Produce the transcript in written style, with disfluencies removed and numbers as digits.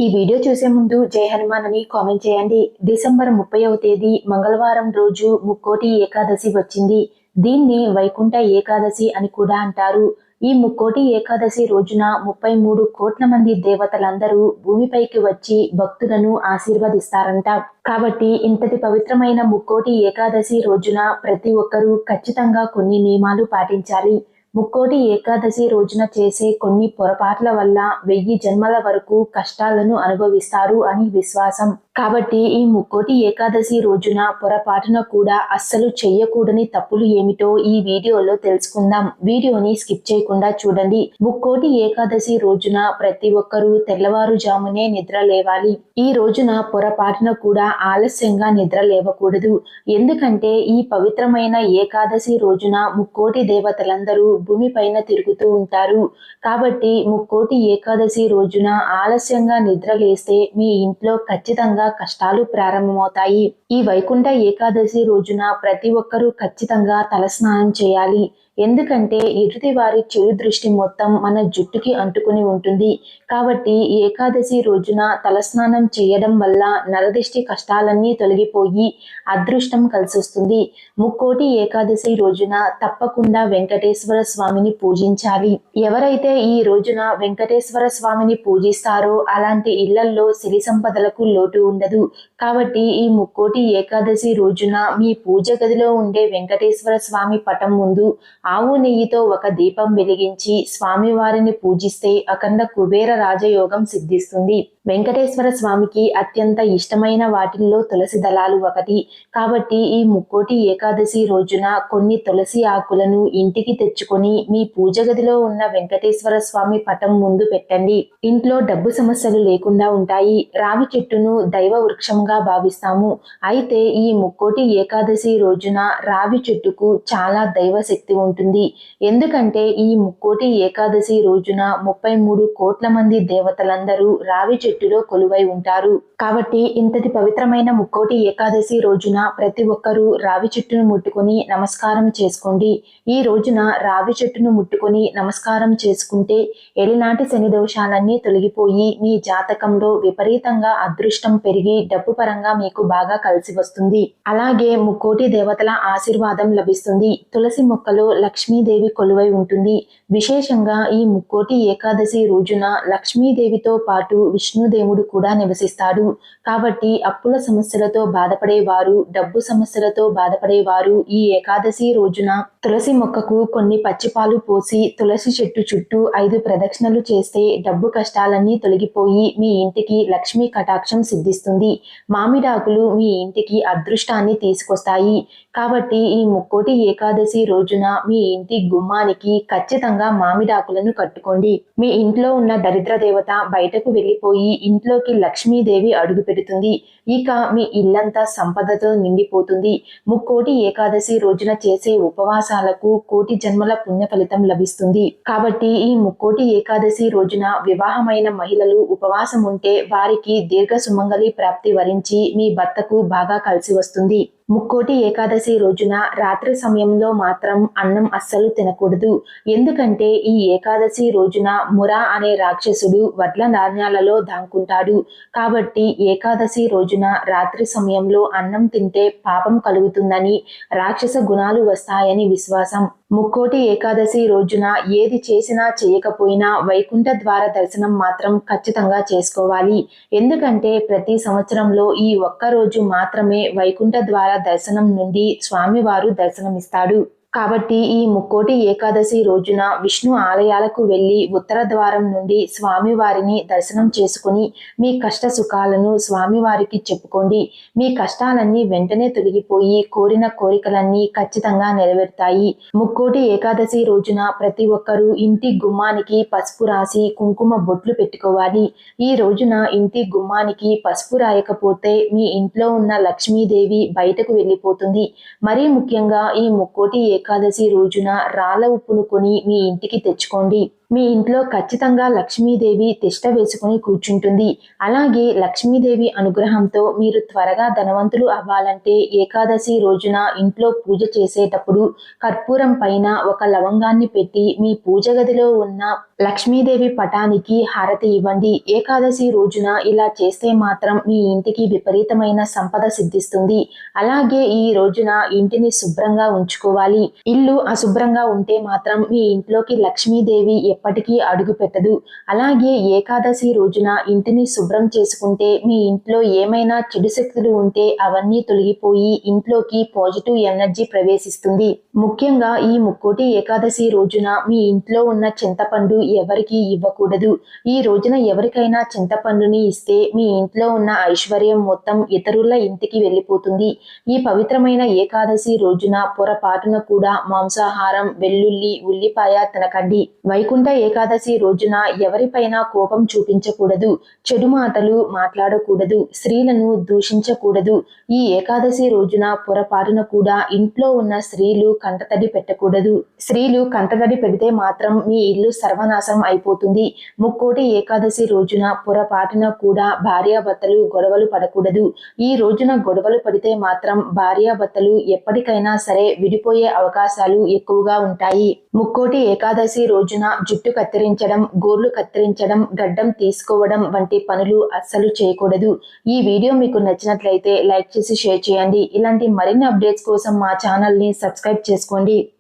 ఈ వీడియో చూసే ముందు జై హనుమాన్ అని కామెంట్ చేయండి. డిసెంబర్ 30వ తేదీ మంగళవారం రోజు ముక్కోటి ఏకాదశి వచ్చింది. దీన్ని వైకుంఠ ఏకాదశి అని కూడా అంటారు. ఈ ముక్కోటి ఏకాదశి రోజున 33 కోట్ల మంది దేవతలందరూ భూమిపైకి వచ్చి భక్తులను ఆశీర్వదిస్తారంట. కాబట్టి ఇంతటి పవిత్రమైన ముక్కోటి ఏకాదశి రోజున ప్రతి ఒక్కరూ ఖచ్చితంగా కొన్ని నియమాలు పాటించాలి. ముక్కోటి ఏకాదశి రోజున చేసే కొన్ని పొరపాట్ల వల్ల 1000 జన్మల వరకు కష్టాలను అనుభవిస్తారు అని విశ్వాసం. కాబట్టి ఈ ముక్కోటి ఏకాదశి రోజున పొరపాటున కూడా అస్సలు చెయ్యకూడని తప్పులు ఏమిటో ఈ వీడియోలో తెలుసుకుందాం. వీడియోని స్కిప్ చేయకుండా చూడండి. ముక్కోటి ఏకాదశి రోజున ప్రతి ఒక్కరూ తెల్లవారుజామునే నిద్ర లేవాలి. ఈ రోజున పొరపాటున కూడా ఆలస్యంగా నిద్ర లేవకూడదు. ఎందుకంటే ఈ పవిత్రమైన ఏకాదశి రోజున ముక్కోటి దేవతలందరూ భూమిపైన తిరుగుతూ ఉంటారు. కాబట్టి ముక్కోటి ఏకాదశి రోజున ఆలస్యంగా నిద్ర లేస్తే మీ ఇంట్లో ఖచ్చితంగా కష్టాలు ప్రారంభమవుతాయి. ఈ వైకుంఠ ఏకాదశి రోజున ప్రతి ఒక్కరూ ఖచ్చితంగా తలస్నానం చేయాలి. ఎందుకంటే ఎదుటి వారి చెడు దృష్టి మొత్తం మన జుట్టుకి అంటుకుని ఉంటుంది. కాబట్టి ఏకాదశి రోజున తలస్నానం చేయడం వల్ల నరదిష్టి కష్టాలన్నీ తొలగిపోయి అదృష్టం కలిసొస్తుంది. ముక్కోటి ఏకాదశి రోజున తప్పకుండా వెంకటేశ్వర స్వామిని పూజించాలి. ఎవరైతే ఈ రోజున వెంకటేశ్వర స్వామిని పూజిస్తారో అలాంటి ఇళ్లల్లో సిరి సంపదలకు లోటు ఉండదు. కాబట్టి ఈ ముక్కోటి ఏకాదశి రోజున మీ పూజ గదిలో ఉండే వెంకటేశ్వర స్వామి పటం ముందు ఆవు నెయ్యితో ఒక దీపం వెలిగించి స్వామివారిని పూజిస్తే అఖండ కుబేర రాజయోగం సిద్ధిస్తుంది. వెంకటేశ్వర స్వామికి అత్యంత ఇష్టమైన వాటిల్లో తులసి దళాలు ఒకటి. కాబట్టి ఈ ముక్కోటి ఏకాదశి రోజున కొన్ని తులసి ఆకులను ఇంటికి తెచ్చుకొని మీ పూజ గదిలో ఉన్న వెంకటేశ్వర స్వామి పటం ముందు పెట్టండి. ఇంట్లో డబ్బు సమస్యలు లేకుండా ఉంటాయి. రావి చెట్టును దైవ వృక్షంగా భావిస్తాము. అయితే ఈ ముక్కోటి ఏకాదశి రోజున రావి చెట్టుకు చాలా దైవ శక్తి ఉంటుంది. ఎందుకంటే ఈ ముక్కోటి ఏకాదశి రోజున 33 కోట్ల మంది దేవతలందరూ రావి చెట్టులో కొలువై ఉంటారు. కాబట్టి ఇంతటి పవిత్రమైన ముక్కోటి ఏకాదశి రోజున ప్రతి ఒక్కరూ రావి చెట్టును ముట్టుకొని నమస్కారం చేసుకోండి. ఈ రోజున రావి చెట్టును ముట్టుకొని నమస్కారం చేసుకుంటే ఎలినాటి శని దోషాలన్నీ తొలగిపోయి మీ జాతకంలో విపరీతంగా అదృష్టం పెరిగి డబ్బు పరంగా మీకు బాగా కలిసి వస్తుంది. అలాగే ముక్కోటి దేవతల ఆశీర్వాదం లభిస్తుంది. తులసి మొక్కలో లక్ష్మీదేవి కొలువై ఉంటుంది. విశేషంగా ఈ ముక్కోటి ఏకాదశి రోజున లక్ష్మీదేవితో పాటు విష్ణుదేవుడు కూడా నివసిస్తాడు. కాబట్టి అప్పుల సమస్యలతో బాధపడేవారు, డబ్బు సమస్యలతో బాధపడేవారు ఈ ఏకాదశి రోజున తులసి మొక్కకు కొన్ని పచ్చిపాలు పోసి తులసి చెట్టు చుట్టూ 5 ప్రదక్షిణలు చేస్తే డబ్బు కష్టాలన్నీ తొలగిపోయి మీ ఇంటికి లక్ష్మీ కటాక్షం సిద్ధిస్తుంది. మామిడాకులు మీ ఇంటికి అదృష్టాన్ని తీసుకొస్తాయి. కాబట్టి ఈ ముక్కోటి ఏకాదశి రోజున మీ ఇంటి గుమ్మానికి ఖచ్చితంగా మామిడాకులను కట్టుకోండి. మీ ఇంట్లో ఉన్న దరిద్ర దేవత బయటకు వెళ్ళిపోయి ఇంట్లోకి లక్ష్మీదేవి అడుగు పెడుతుంది. ఇక మీ ఇల్లంతా సంపదతో నిండిపోతుంది. ముక్కోటి ఏకాదశి రోజున చేసే ఉపవాసాలకు కోటి జన్మల పుణ్య ఫలితం లభిస్తుంది. కాబట్టి ఈ ముక్కోటి ఏకాదశి రోజున వివాహమైన మహిళలు ఉపవాసం ఉంటే వారికి దీర్ఘ సుమంగళి ప్రాప్తి వరించి మీ భర్తకు బాగా కలిసి వస్తుంది. ముక్కోటి ఏకాదశి రోజున రాత్రి సమయంలో మాత్రం అన్నం అస్సలు తినకూడదు. ఎందుకంటే ఈ ఏకాదశి రోజున మురా అనే రాక్షసుడు వడ్ల ధాన్యాలలో దాక్కుంటాడు. కాబట్టి ఏకాదశి రోజున రాత్రి సమయంలో అన్నం తింటే పాపం కలుగుతుందని, రాక్షస గుణాలు వస్తాయని విశ్వాసం. ముక్కోటి ఏకాదశి రోజున ఏది చేసినా చేయకపోయినా వైకుంఠ ద్వార దర్శనం మాత్రం ఖచ్చితంగా చేసుకోవాలి. ఎందుకంటే ప్రతి సంవత్సరంలో ఈ ఒక్క రోజు మాత్రమే వైకుంఠ ద్వార దర్శనం నుండి స్వామివారు దర్శనమిస్తాడు. కాబట్టి ఈ ముక్కోటి ఏకాదశి రోజున విష్ణు ఆలయాలకు వెళ్ళి ఉత్తర ద్వారం నుండి స్వామివారిని దర్శనం చేసుకుని మీ కష్ట సుఖాలను స్వామివారికి చెప్పుకోండి. మీ కష్టాలన్నీ వెంటనే తొలగిపోయి కోరిన కోరికలన్నీ ఖచ్చితంగా నెరవేరుతాయి. ముక్కోటి ఏకాదశి రోజున ప్రతి ఒక్కరూ ఇంటి గుమ్మానికి పసుపు రాసి కుంకుమ బొట్లు పెట్టుకోవాలి. ఈ రోజున ఇంటి గుమ్మానికి పసుపు రాయకపోతే మీ ఇంట్లో ఉన్న లక్ష్మీదేవి బయటకు వెళ్ళిపోతుంది. మరీ ముఖ్యంగా ఈ ముక్కోటి ఏకాదశి రోజున రాళ్ళ ఉప్పును కొని మీ ఇంటికి తెచ్చుకోండి. మీ ఇంట్లో ఖచ్చితంగా లక్ష్మీదేవి తిష్ట వేసుకుని కూర్చుంటుంది. అలాగే లక్ష్మీదేవి అనుగ్రహంతో మీరు త్వరగా ధనవంతులు అవ్వాలంటే ఏకాదశి రోజున ఇంట్లో పూజ చేసేటప్పుడు కర్పూరం పైన ఒక లవంగాన్ని పెట్టి మీ పూజ గదిలో ఉన్న లక్ష్మీదేవి పటానికి హారతి ఇవ్వండి. ఏకాదశి రోజున ఇలా చేస్తే మాత్రం మీ ఇంటికి విపరీతమైన సంపద సిద్ధిస్తుంది. అలాగే ఈ రోజున ఇంటిని శుభ్రంగా ఉంచుకోవాలి. ఇల్లు అశుభ్రంగా ఉంటే మాత్రం మీ ఇంట్లోకి లక్ష్మీదేవి ఎప్పటికీ అడుగు పెట్టదు. అలాగే ఏకాదశి రోజున ఇంటిని శుభ్రం చేసుకుంటే మీ ఇంట్లో ఏమైనా చెడు శక్తులు ఉంటే అవన్నీ తొలగిపోయి ఇంట్లోకి పాజిటివ్ ఎనర్జీ ప్రవేశిస్తుంది. ముఖ్యంగా ఈ ముక్కోటి ఏకాదశి రోజున మీ ఇంట్లో ఉన్న చింతపండు ఎవరికి ఇవ్వకూడదు. ఈ రోజున ఎవరికైనా చింతపండుని ఇస్తే మీ ఇంట్లో ఉన్న ఐశ్వర్యం మొత్తం ఇతరుల ఇంటికి వెళ్ళిపోతుంది. ఈ పవిత్రమైన ఏకాదశి రోజున పొరపాటున కూడా మాంసాహారం, వెల్లుల్లి, ఉల్లిపాయ తినకండి. వైకుంఠ ఏకాదశి రోజున ఎవరిపైనా కోపం చూపించకూడదు. చెడు మాటలు మాట్లాడకూడదు. స్త్రీలను దూషించకూడదు. ఈ ఏకాదశి రోజున పొరపాటున కూడా ఇంట్లో ఉన్న స్త్రీలు కంటతడి పెట్టకూడదు. స్త్రీలు కంటతడి పెడితే మాత్రం మీ ఇల్లు సర్వనాశనం అయిపోతుంది. ముక్కోటి ఏకాదశి రోజున పొరపాటున కూడా భార్యాభర్తలు గొడవలు పడకూడదు. ఈ రోజున గొడవలు పడితే మాత్రం భార్యాభర్తలు ఎప్పటికైనా సరే విడిపోయే అవకాశాలు ఎక్కువగా ఉంటాయి. ముక్కోటి ఏకాదశి రోజున జుట్టు కత్తిరించడం, గోర్లు కత్తిరించడం, గడ్డం తీసుకోవడం వంటి పనులు అస్సలు చేయకూడదు. ఈ వీడియో మీకు నచ్చినట్లయితే లైక్ చేసి షేర్ చేయండి. ఇలాంటి మరిన్ని అప్డేట్స్ కోసం మా ఛానల్ని సబ్స్క్రైబ్ చేసుకోండి.